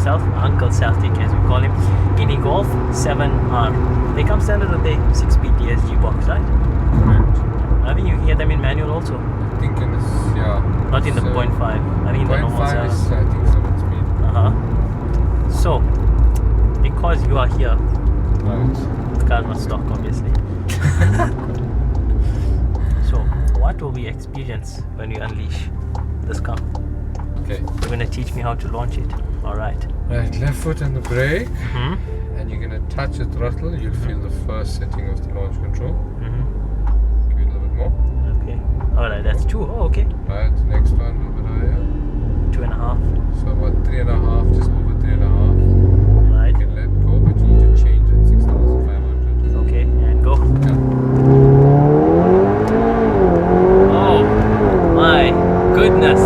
himself, Uncle Celtic as we call him, in a Golf 7R. They come standard with a 6-speed DSG box, right? Correct. I think you can get them in manual also. I think in this, yeah. Not in the 0.5. I think in the normal 0.5 is, 7. I think, 7 speed. So, because you are here, Right. the car's not stock, obviously. So, what will we experience when we unleash this car? Okay. You're going to teach me how to launch it. Alright. Right, left foot on the brake. Mm-hmm. And you're going to touch the throttle. You'll feel the first setting of the launch control. Mm-hmm. Give it a little bit more. Okay. Alright, that's 2. Oh, okay. Right, next one, a little bit higher. 2.5. So about 3.5, just over 3.5. Right. You can let go, but you need to change at 6,500. Okay, and go. Yeah. Oh my goodness.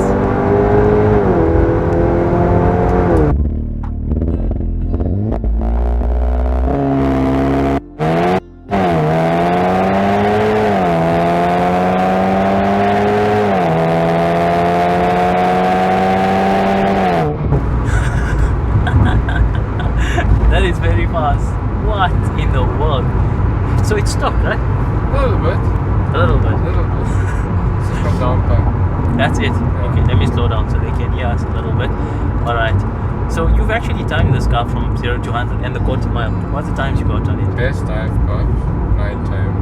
That is very fast. What in the world? So it's stock, right? A little bit. A little bit. A little bit. This is from downtime. That's it. Yeah. Okay, let me slow down so they can hear us a little bit. Alright. So you've actually timed this car from 0 to 100 and the quarter mile. What's the times you got on it? Best I've got, night time,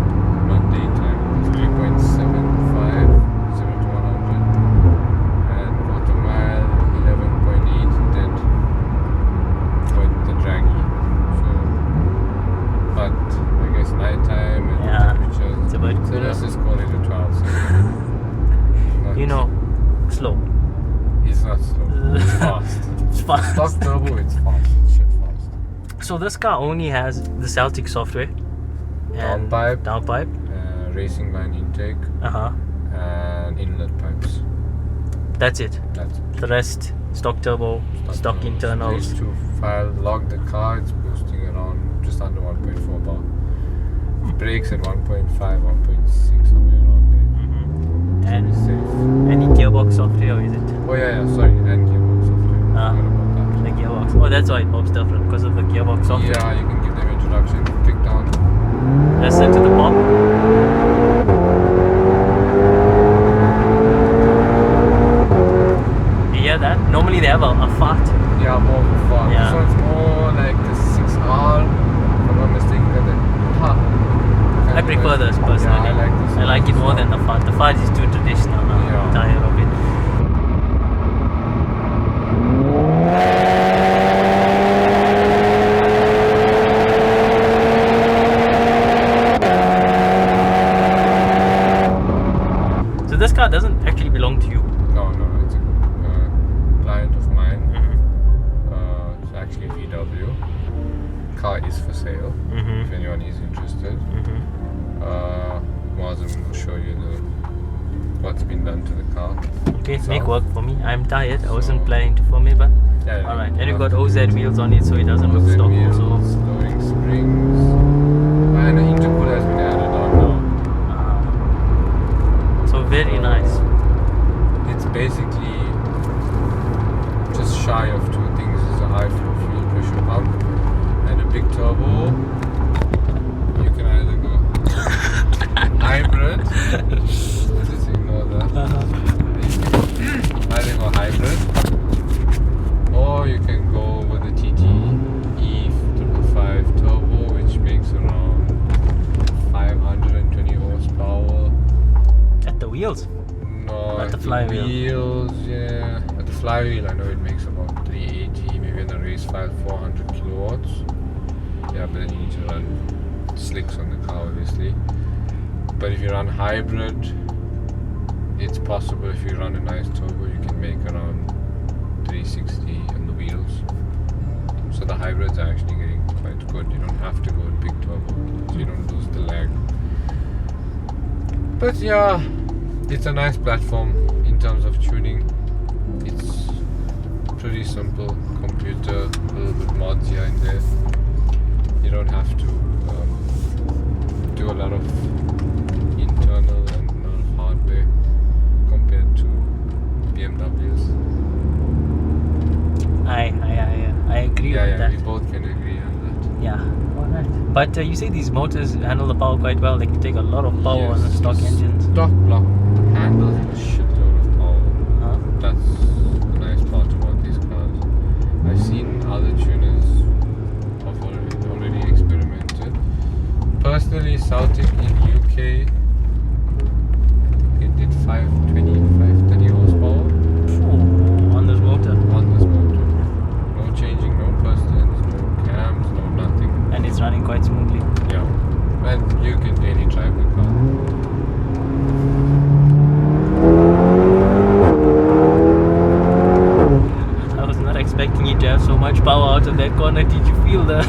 not daytime, is 3.75, 0 to 100. And quarter mile, 11.8 dead. With the draggy. So, but I guess night time and Yeah, temperatures. it's a bit So cooler. let's just call it a 12. So not- You know, slow. It's not slow. It's fast. It's fast. Stock turbo, it's fast. Shit fast. So this car only has the Celtic software and Downpipe. downpipe. Racing line intake Uh-huh. and inlet pipes. That's it. That's it. The rest, stock turbo, stock internals. These two file log the car, it's boosting around just under 1.4 bar. Brakes at 1.5, 1.6, somewhere around there. And It's safe. any gearbox software, or is it Oh yeah, sorry, and gearbox software. Ah. Forgot about the gearbox? Oh, that's why it pops different because of the gearbox that. software. Yeah, you can give them introduction, click down. Listen to the pop. You hear that? Normally they have a fart. Yeah, more of a far. Yeah. This one's more like the 6R, if I'm not mistaken. I prefer this personally. Yeah, I like this. I like it more than the fart. The fart is too traditional now. Yeah. I'm tired of it. So this car doesn't actually belong to you. No, it's a client of mine. Mm-hmm. It's actually VW. Car is for sale. Mm-hmm. If anyone is interested, Mm-hmm. Mazum will show you what's been done to the car. Okay, itself. make work for me. I'm tired. I wasn't So- planning to film it, but Yeah. alright. And we've got OZ wheels on it, so it doesn't look OZ stock wheels, also. lowering springs, and an intercooler has been added on now. So very nice. It's basically just shy of two things. It's a high flow fuel pressure pump and a big turbo. You can either go hybrid. Just ignore that. Either go hybrid, or you can go with the TTE 555 turbo, which makes around 520 horsepower. At the wheels. No, At the at flywheel. wheels, yeah. At the flywheel, I know it makes about 380, maybe in the race file 400 kilowatts. Yeah, but then you need to run slicks on the car, obviously. But if you run hybrid, it's possible. If you run a nice turbo, you can make around 360 on the wheels. So the hybrids are actually getting quite good. You don't have to go with big turbo, so you don't lose the lag. But yeah, it's a nice platform in terms of tuning. It's pretty simple computer, a little bit mods here and there. You don't have to do a lot of internal and a lot of hardware compared to BMWs. I with yeah, that. we both can agree on that. Yeah. Alright. But you say these motors handle the power quite well. They can take a lot of power on the stock engines. Stock block handles a shitload of power. Huh? That's the nice part about these cars. I've seen other tuners have already experimented. Personally, Celtic in UK, it did 530 horsepower On this motor. on this motor. No changing, no pistons, no cams, no nothing. And it's running quite smoothly. Yeah, and you can daily drive the car. I was not expecting it to have so much power out of that corner. Did you feel the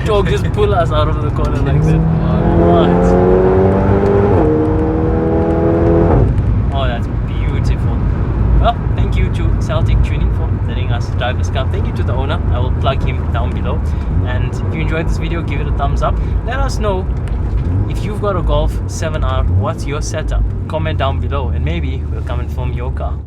torque just pull us out of the corner like that? What? Oh, that's beautiful. Well, thank you to Celtic Tuning for letting us drive this car. Thank you to the owner. I will plug him down below. And if you enjoyed this video, give it a thumbs up. Let us know if you've got a Golf 7R, what's your setup? Comment down below and maybe we'll come and film your car.